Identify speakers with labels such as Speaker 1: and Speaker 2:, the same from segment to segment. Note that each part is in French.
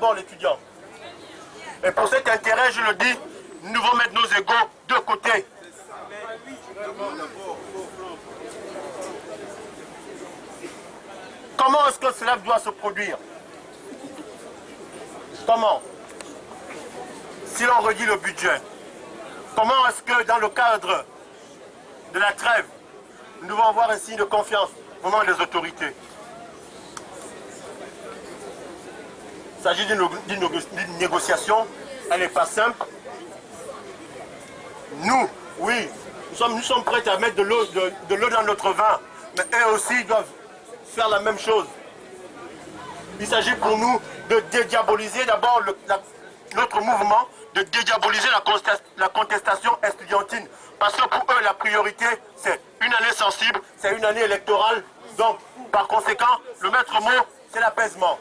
Speaker 1: d'abord l'étudiant. Et pour cet intérêt, je le dis, nous devons mettre nos égos de côté. Comment est-ce que cela doit se produire? Comment? Si l'on redit le budget, comment est-ce que dans le cadre de la trêve, nous devons avoir un signe de confiance vraiment des autorités? Il s'agit d'une négociation, elle n'est pas simple. Nous, oui, nous sommes prêts à mettre de l'eau dans notre vin, mais eux aussi doivent faire la même chose. Il s'agit pour nous de dédiaboliser d'abord notre mouvement, de dédiaboliser la contestation estudiantine. Parce que pour eux, la priorité, c'est une année sensible, c'est une année électorale. Donc, par conséquent, le maître mot, c'est l'apaisement.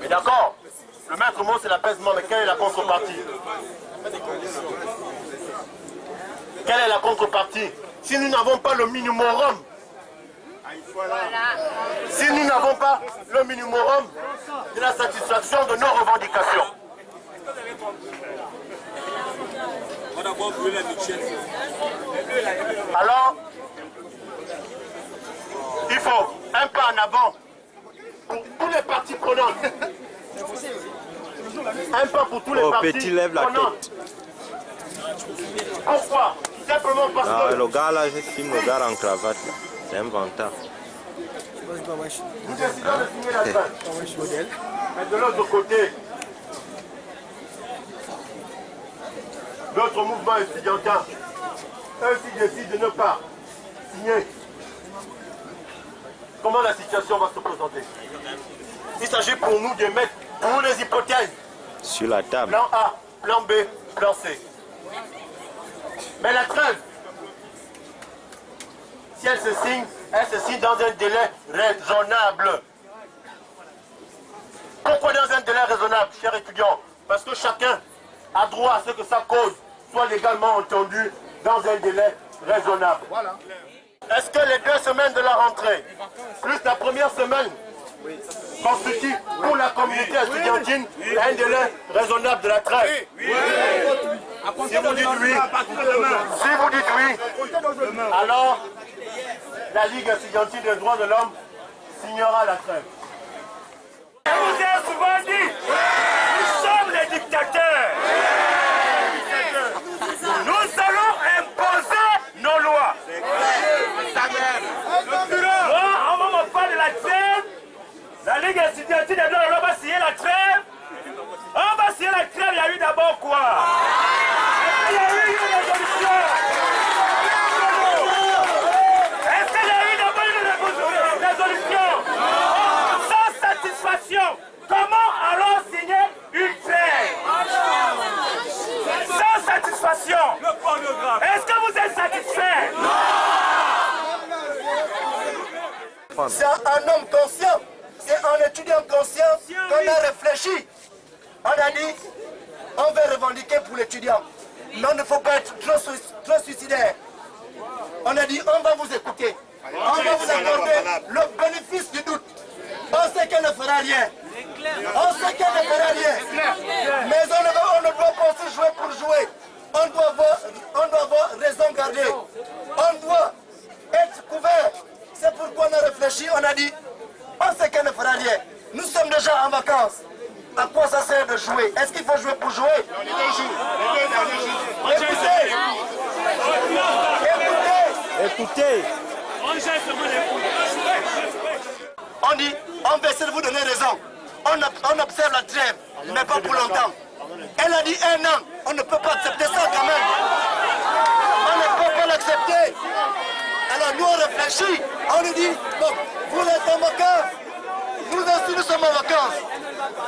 Speaker 1: Mais d'accord, le maître mot, c'est l'apaisement, mais quelle est la contrepartie? Quelle est la contrepartie? Si nous n'avons pas le minimum, si nous n'avons pas le minimum de la satisfaction de nos revendications. Alors, il faut un pas en avant pour tous les partis prenants. Un pas pour tous les partis
Speaker 2: Petit lève la tête.
Speaker 1: Pourquoi? Simplement parce que...
Speaker 2: Le gars là, je filme le gars en cravate là. C'est un vantard.
Speaker 1: Nous décidons de signer la trêve. Mais de l'autre côté, notre mouvement étudiantin, eux aussi décident de ne pas signer. Comment la situation va se présenter? Il s'agit pour nous de mettre toutes les hypothèses
Speaker 2: sur la table.
Speaker 1: Plan A, plan B, plan C. Mais la trêve, si elle se signe dans un délai raisonnable. Pourquoi dans un délai raisonnable, chers étudiants? Parce que chacun a droit à ce que sa cause soit légalement entendue dans un délai raisonnable. Voilà. Est-ce que les 2 semaines de la rentrée, plus la première semaine, constituent pour la communauté estudiantine un délai raisonnable de la trêve? Si vous dites oui, alors la Ligue estudiantine des droits de l'homme signera la trêve. Je vous ai souvent dit, nous sommes les dictateurs. Nous allons imposer nos lois. Moi, on me parle de la trêve. La Ligue estudiantine des droits de l'homme va signer la trêve. On va signer la trêve, il y a eu d'abord quoi? Il y a eu une résolution. Est-ce qu'il y a eu d'abord une résolution? Sans satisfaction, comment alors signer une trêve? Sans satisfaction. Est-ce que vous êtes satisfait? C'est un homme conscient, c'est un étudiant conscient qu'on a réfléchi. On a dit, on va revendiquer pour l'étudiant. Mais on ne faut pas être trop suicidaire. On a dit, on va vous écouter. On va vous accorder le bénéfice du doute. On sait qu'elle ne fera rien. On sait qu'elle ne fera rien. Mais on ne doit pas aussi jouer pour jouer. On doit avoir raison gardée. On doit être couvert. C'est pourquoi on a réfléchi, on a dit, on sait qu'elle ne fera rien. Nous sommes déjà en vacances. À quoi ça sert de jouer? Est-ce qu'il faut jouer pour jouer?
Speaker 2: Écoutez.
Speaker 1: On dit, on va essayer de vous donner raison. On observe la trêve, mais pas pour longtemps. Elle a dit 1 an. On ne peut pas accepter ça quand même. On ne peut pas l'accepter. Alors nous on réfléchit. On nous dit, bon, vous êtes en vacances. Nous aussi nous sommes en vacances.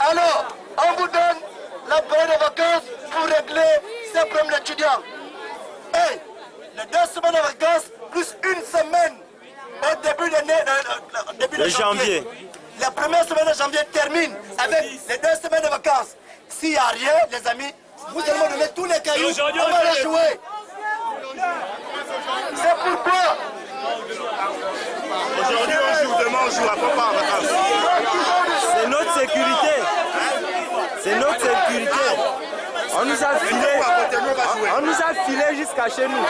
Speaker 1: Alors, on vous donne la période de vacances pour régler ces problèmes d'étudiants. Et les 2 semaines de vacances, plus 1 semaine au début de janvier. La première semaine de janvier termine avec les 2 semaines de vacances. S'il n'y a rien, les amis, vous allez me donner tous les cailloux, on va les jouer. C'est pourquoi
Speaker 3: aujourd'hui on joue, demain on joue, à pas en vacances.
Speaker 2: C'est notre sécurité.
Speaker 3: nous a filé. On nous a filé jusqu'à chez nous.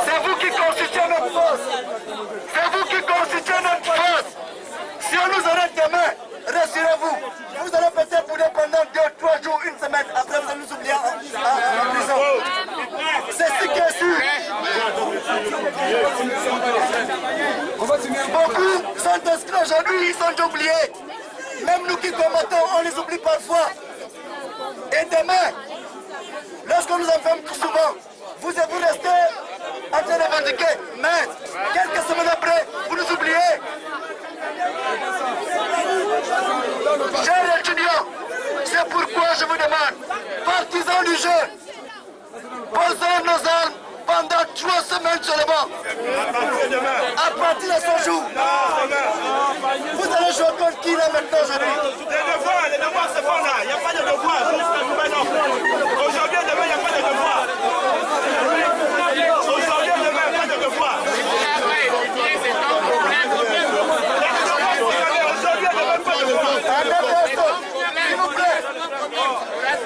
Speaker 1: C'est vous qui constituez notre force. C'est vous qui constituez notre force. Si on nous arrête demain, rassurez-vous, vous allez peut-être bouler pendant 2, 3 jours, une semaine. Après, vous allez nous oublier en prison. C'est ce qui est sûr. Beaucoup sont inscrits aujourd'hui, ils sont oubliés. Même nous qui combattons, on les oublie parfois. Et demain, lorsque nous enfermons tout souvent, vous restez en train de revendiquer. Mais quelques semaines après, vous nous oubliez. Chers étudiants, c'est pourquoi je vous demande, partisans du jeu, posons nos armes pendant 3 semaines seulement. À partir de ce jour, vous allez jouer contre qui là maintenant aujourd'hui?
Speaker 4: Les devoirs se font là, il n'y a pas de devoirs jusqu'à nouvel ordre. Aujourd'hui et demain, il n'y a pas de devoirs. Aujourd'hui et demain, il n'y a pas de devoirs. Aujourd'hui et demain, pas de devoirs.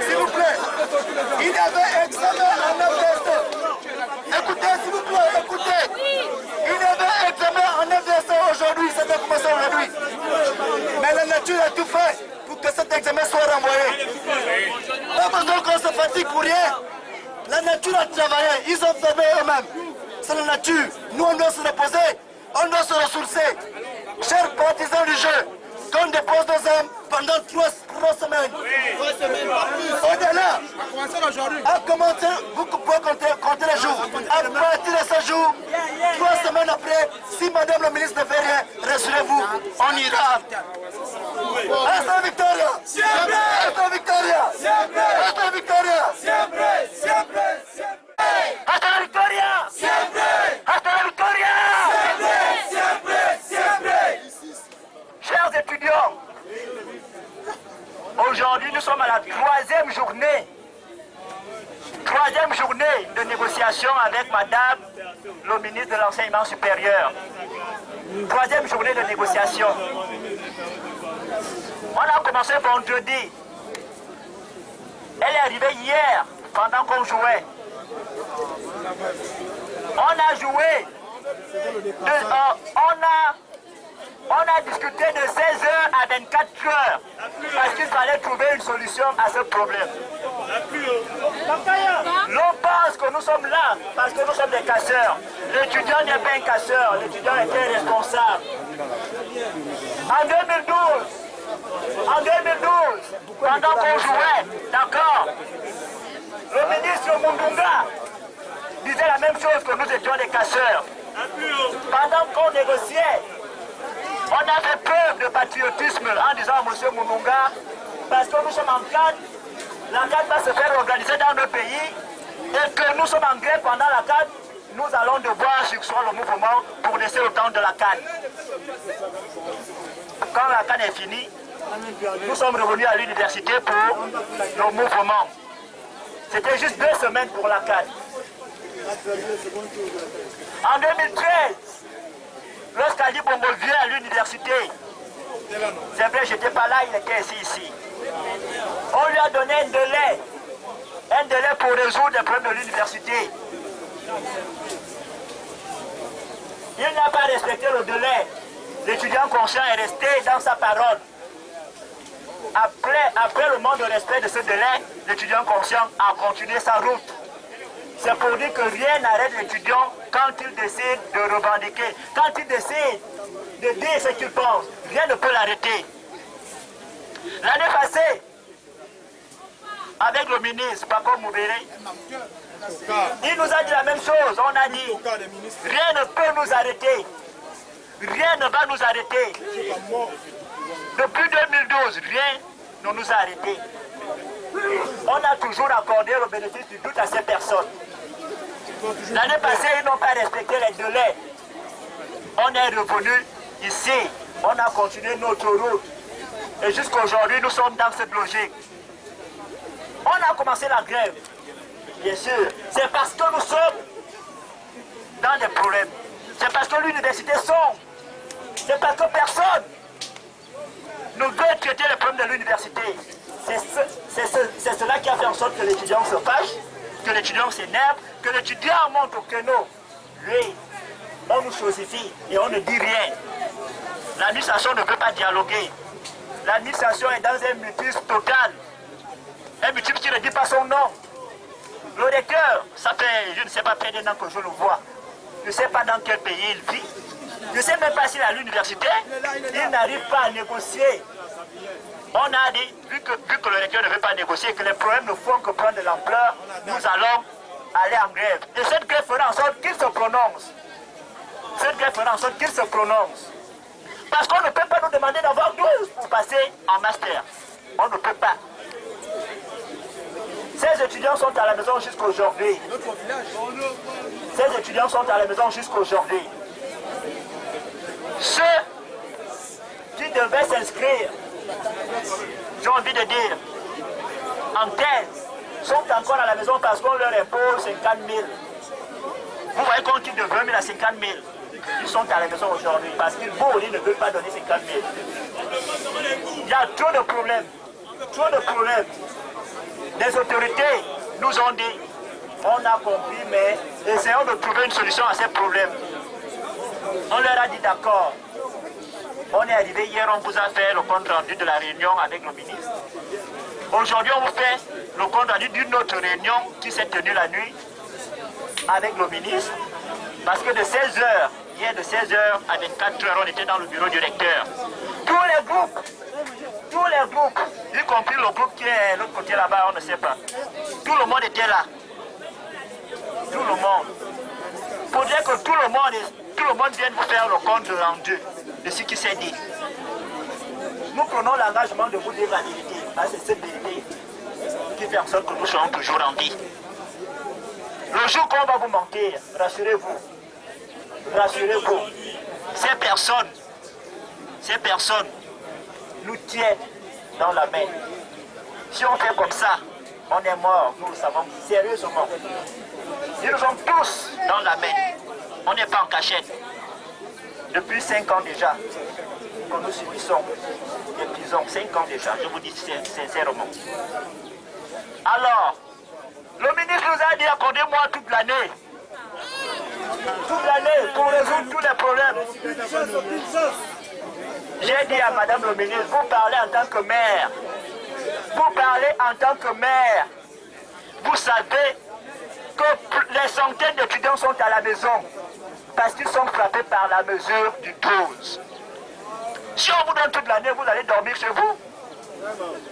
Speaker 1: S'il vous plaît, il y avait examen en 9 décembre. Écoutez, s'il vous plaît, écoutez. Il y avait examen en 9 décembre aujourd'hui, ça doit commencer aujourd'hui. Mais la nature a tout fait pour que cet examen soit renvoyé. Pas besoin qu'on se fatigue pour rien. La nature a travaillé, ils ont fermé eux-mêmes. C'est la nature. Nous, on doit se reposer, on doit se ressourcer. Chers partisans du jeu, qu'on dépose nos âmes pendant 3 semaines. Au-delà, à commencer, vous pouvez compter les jours. À partir de ce jour, 3 semaines après, si Madame la ministre ne fait rien, rassurez-vous, on ira. Hasta Victoria! Hasta Victoria! Hasta Victoria! Hasta la Victoria! Hasta la Victoria! Chers étudiants, aujourd'hui nous sommes à la 3e journée de négociation avec Madame le ministre de l'Enseignement supérieur. 3e journée de négociation. On a commencé vendredi. Elle est arrivée hier pendant qu'on jouait. On a joué. On a discuté de 16h à 24h parce qu'il fallait trouver une solution à ce problème. L'on pense que nous sommes là parce que nous sommes des casseurs. L'étudiant n'est pas un casseur, l'étudiant était responsable. En 2012, pendant qu'on jouait, d'accord, le ministre Mundunga disait la même chose que nous étions des casseurs. Pendant qu'on négociait, on a fait preuve de patriotisme en disant à M. Mundunga, parce que nous sommes en CAN, la CAN va se faire organiser dans le pays et que nous sommes en grève pendant la CAN, nous allons devoir succéder le mouvement pour laisser le temps de la CAN. Quand la CAN est finie, nous sommes revenus à l'université pour le mouvement. C'était juste 2 semaines pour la CAN. En 2013, lorsqu'Ali Bongo vient à l'université, c'est vrai, j'étais pas là, il était ici. On lui a donné un délai pour résoudre les problèmes de l'université. Il n'a pas respecté le délai. L'étudiant conscient est resté dans sa parole. Après le manque de respect de ce délai, l'étudiant conscient a continué sa route. C'est pour dire que rien n'arrête l'étudiant quand il décide de revendiquer, quand il décide de dire ce qu'il pense. Rien ne peut l'arrêter. L'année passée, avec le ministre Paco Moubéré, il nous a dit la même chose. On a dit, rien ne peut nous arrêter. Rien ne va nous arrêter. Depuis 2012, rien ne nous a arrêtés. On a toujours accordé le bénéfice du doute à ces personnes. L'année passée, ils n'ont pas respecté les délais. On est revenu ici, on a continué notre route. Et jusqu'à aujourd'hui, nous sommes dans cette logique. On a commencé la grève, bien sûr. C'est parce que nous sommes
Speaker 5: dans des problèmes. C'est parce que l'université sombre. C'est parce que personne ne veut traiter les problèmes de l'université. C'est cela qui a fait en sorte que l'étudiant se fâche, que l'étudiant s'énerve, que l'étudiant monte au créneau. Lui, on nous chosifie et on ne dit rien. L'administration ne veut pas dialoguer. L'administration est dans un mutisme total. Un mutisme qui ne dit pas son nom. Le recteur, ça fait, je ne sais pas, près d'un an que je le vois. Je ne sais pas dans quel pays il vit. Je ne sais même pas s'il est à l'université. Il n'arrive pas à négocier. On a dit, vu que le recteur ne veut pas négocier, que les problèmes ne font que prendre de l'ampleur, nous allons aller en grève. Et cette grève fera en sorte qu'il se prononce. Cette grève fera en sorte qu'il se prononce. Parce qu'on ne peut pas nous demander d'avoir 12 pour passer en master. On ne peut pas. Ces étudiants sont à la maison jusqu'aujourd'hui. Ces étudiants sont à la maison jusqu'aujourd'hui. Ceux qui devaient s'inscrire, j'ai envie de dire, en thèse, sont encore à la maison parce qu'on leur impose 50 000. Vous voyez qu'on quitte de 20 000 à 50 000. Ils sont à la maison aujourd'hui parce qu'ils ne veulent pas donner 50 000. Il y a trop de problèmes. Trop de problèmes. Les autorités nous ont dit, on a compris, mais essayons de trouver une solution à ces problèmes. On leur a dit d'accord. On est arrivé hier, on vous a fait le compte rendu de la réunion avec le ministre. Aujourd'hui, on vous fait le compte rendu d'une autre réunion qui s'est tenue la nuit avec le ministre. Parce que de 16h, hier de 16h à 24h, on était dans le bureau du recteur. Tous les groupes, y compris le groupe qui est de l'autre côté là-bas, on ne sait pas. Tout le monde était là. Tout le monde. Il faudrait que tout le monde vienne vous faire le compte rendu de ce qui s'est dit. Nous prenons l'engagement de vous dire la vérité. C'est cette vérité qui fait en sorte que nous serons toujours en vie. Le jour qu'on va vous manquer, rassurez-vous. Rassurez-vous. Ces personnes nous tiennent dans la main. Si on fait comme ça, on est mort, nous le savons sérieusement. Ils nous ont tous dans la main. On n'est pas en cachette. Depuis 5 ans déjà, que nous subissons des prisons, 5 ans déjà, je vous dis sincèrement. Alors, le ministre nous a dit accordez-moi toute l'année. Toute l'année pour résoudre tous les problèmes. J'ai dit à madame le ministre, vous parlez en tant que maire. Vous parlez en tant que maire. Vous savez que les centaines d'étudiants sont à la maison parce qu'ils sont frappés par la mesure du 12. Si on vous donne toute l'année, vous allez dormir chez vous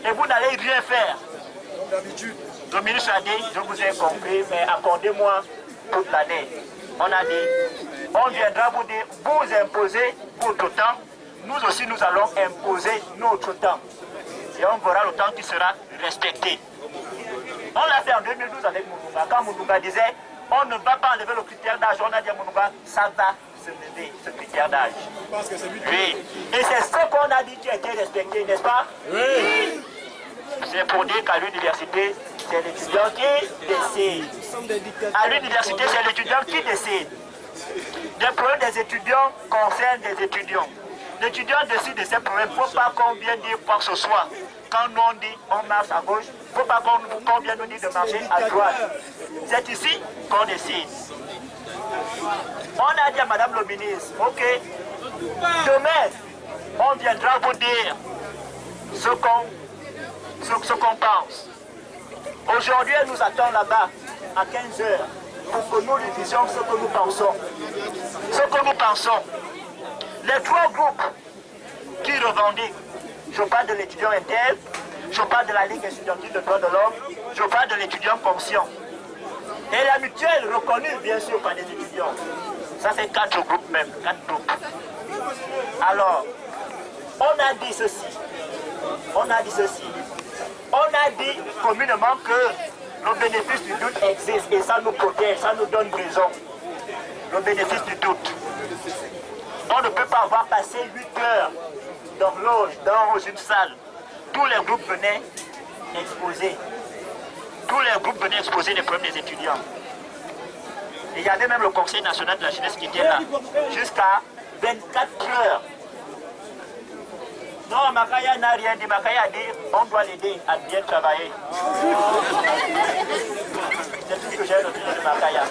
Speaker 5: et vous n'allez rien faire. Le ministre a dit, je vous ai compris, mais accordez-moi toute l'année. On a dit, on viendra vous dire, vous imposez votre temps, nous aussi nous allons imposer notre temps. Et on verra le temps qui sera respecté. On l'a fait en 2012 avec Mounouga. Quand Mounouga disait, on ne va pas enlever le critère d'âge, on a dit à Mounouga, ça va se lever, ce critère d'âge. Oui. Et c'est ce qu'on a dit qui a été respecté, n'est-ce pas? Oui. C'est pour dire qu'à l'université, c'est l'étudiant qui décide. À l'université, c'est l'étudiant qui décide. Les problèmes des étudiants concernent des étudiants. L'étudiant décide de ces problèmes. Il ne faut pas qu'on vienne dire quoi que ce soit. Quand nous on dit on marche à gauche, il ne faut pas qu'on vienne nous dire de marcher à droite. C'est ici qu'on décide. On a dit à madame le ministre, ok, demain, on viendra vous dire ce qu'on pense. Aujourd'hui, elle nous attend là-bas à 15h pour que nous lui disions ce que nous pensons. Ce que nous pensons. Les 3 groupes qui revendiquent, je parle de l'étudiant interne, je parle de la Ligue étudiantine de droits de l'homme, je parle de l'étudiant conscient. Et la mutuelle reconnue bien sûr par les étudiants. Ça fait 4 groupes même, 4 groupes. Alors, on a dit ceci. On a dit communément que le bénéfice du doute existe et ça nous protège, ça nous donne raison. Le bénéfice du doute. On ne peut pas avoir passé 8 heures d'horloge dans une salle. Tous les groupes venaient exposer. Tous les groupes venaient exposer les problèmes des étudiants. Et il y avait même le Conseil national de la jeunesse qui était là, jusqu'à 24 heures. Non, Makaya n'a rien dit. Makaya a dit on doit l'aider à bien travailler. C'est tout ce que j'ai retenu de Makaya.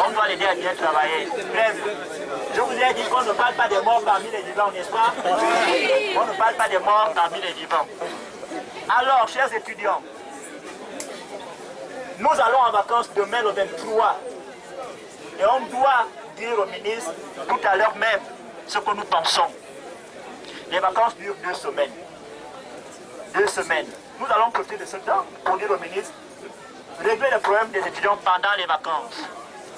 Speaker 5: On doit l'aider à bien travailler. Bref, je vous ai dit qu'on ne parle pas des morts parmi les vivants, n'est-ce pas? On ne parle pas des morts parmi les vivants. Alors, chers étudiants, nous allons en vacances demain le 23. Et on doit dire au ministre tout à l'heure même ce que nous pensons. Les vacances durent 2 semaines. 2 semaines. Nous allons profiter de ce temps pour dire au ministre, régler le problème des étudiants pendant les vacances.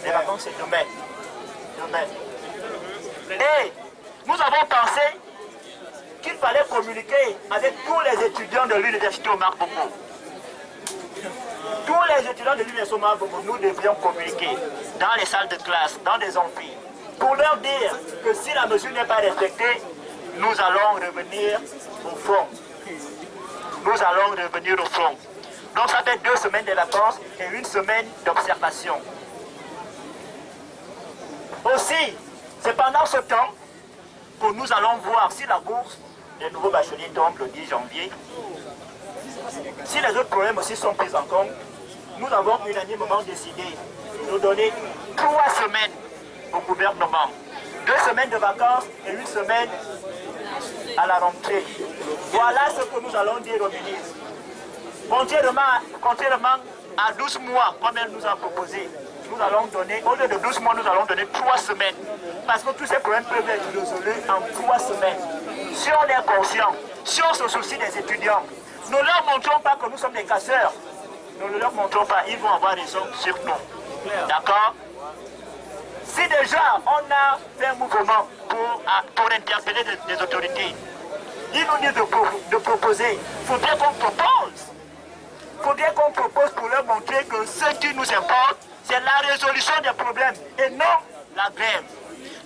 Speaker 5: Les vacances, c'est demain. Demain. Et nous avons pensé qu'il fallait communiquer avec tous les étudiants de l'université Omar Bongo. Tous les étudiants de l'université Omar Bongo, nous devrions communiquer dans les salles de classe, dans les amphis, pour leur dire que si la mesure n'est pas respectée, nous allons revenir au front. Nous allons revenir au front. Donc ça fait 2 semaines de vacances et 1 semaine d'observation. Aussi, c'est pendant ce temps que nous allons voir si la bourse des nouveaux bacheliers tombe le 10 janvier. Si les autres problèmes aussi sont pris en compte, nous avons unanimement décidé de nous donner 3 semaines au gouvernement. 2 semaines de vacances et 1 semaine à la rentrée. Voilà ce que nous allons dire au ministre. Contrairement à 12 mois, comme elle nous a proposé, nous allons donner, au lieu de 12 mois, nous allons donner 3 semaines. Parce que tous ces problèmes peuvent être résolus en 3 semaines. Si on est conscient, si on se soucie des étudiants, ne leur montrons pas que nous sommes des casseurs. Ne leur montrons pas, ils vont avoir raison sur nous. D'accord? Si déjà on a fait un mouvement pour interpeller des autorités, ils nous disent de proposer, il faudrait qu'on propose. Il faudrait qu'on propose pour leur montrer que ce qui nous importe, c'est la résolution des problèmes et non la grève.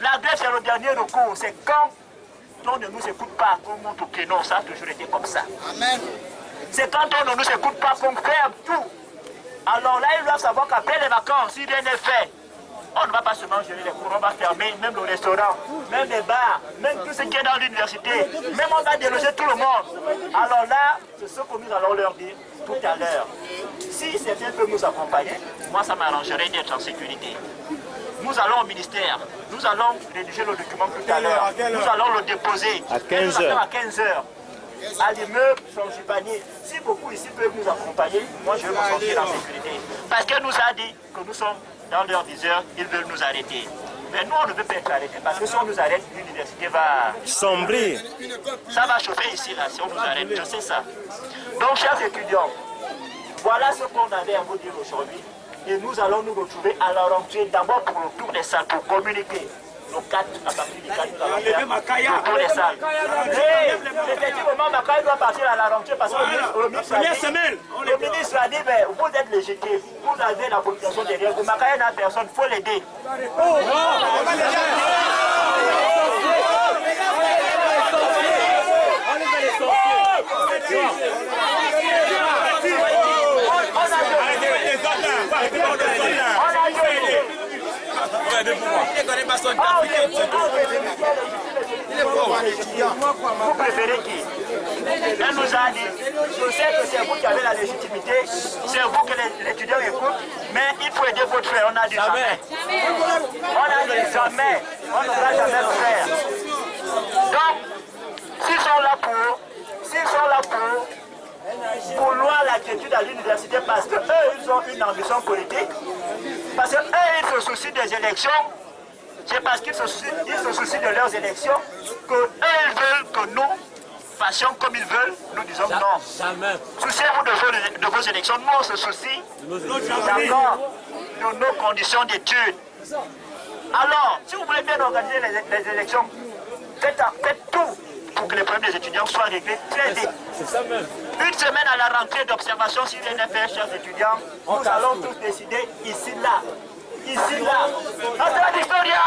Speaker 5: La grève, c'est le dernier recours. C'est quand on ne nous écoute pas qu'on monte au créneau. Ça a toujours été comme ça. Amen. C'est quand on ne nous écoute pas qu'on ferme tout. Alors là, ils doivent savoir qu'après les vacances, si rien n'est fait, on ne va pas seulement gérer les cours, on va fermer même le restaurant, même les bars, même tout ce qui est dans l'université, même on va déloger tout le monde. Alors là, c'est ce que nous allons leur dire tout à l'heure. Si certains peuvent nous accompagner, moi ça m'arrangerait d'être en sécurité. Nous allons au ministère, nous allons rédiger le document tout à l'heure, nous allons le déposer
Speaker 2: à 15 heures.
Speaker 5: À 15 heures. À l'immeuble Frangipanier. Si beaucoup ici peuvent nous accompagner, moi je vais me sentir en sécurité. Parce qu'elle nous a dit que nous sommes dans leur viseur, ils veulent nous arrêter. Mais nous, on ne veut pas être arrêtés, parce que si on nous arrête, l'université va
Speaker 2: sombrer.
Speaker 5: Ça va chauffer ici, là, si on nous arrête, je sais ça. Donc, chers étudiants, voilà ce qu'on avait à vous dire aujourd'hui. Et nous allons nous retrouver à la rentrée, d'abord pour le tour des salles, pour communiquer. Le 4, à partir du 4, nous allons faire le tour des salles. Et effectivement, Makaya doit partir à la rentrée parce que le ministre a dit, mais vous êtes légitime, vous avez la population derrière vous. Makaya n'a personne, il faut l'aider. Vous préférez qui? Elle nous a dit, je sais que c'est vous qui avez la légitimité, c'est vous que les étudiants écoutent, mais il faut aider votre frère, on a dit jamais. On a dit jamais, on ne va jamais le faire. Donc, s'ils sont là pour vouloir l'inquiétude à l'université parce qu'eux, ils ont une ambition politique, parce qu'eux, ils se soucient des élections, c'est parce qu'ils se soucient de leurs élections qu'eux, ils veulent que nous fassions comme ils veulent. Nous disons non. Souciez-vous de vos élections. Nous, on se soucie d'accord de nos conditions d'études. Alors, si vous voulez bien organiser les élections, faites tout pour que les problèmes des étudiants soient réglés très vite. Une semaine à la rentrée d'observation sur l'NFR, chers étudiants, nous allons tous décider ici, là. Ici, là. Hasta la victoria!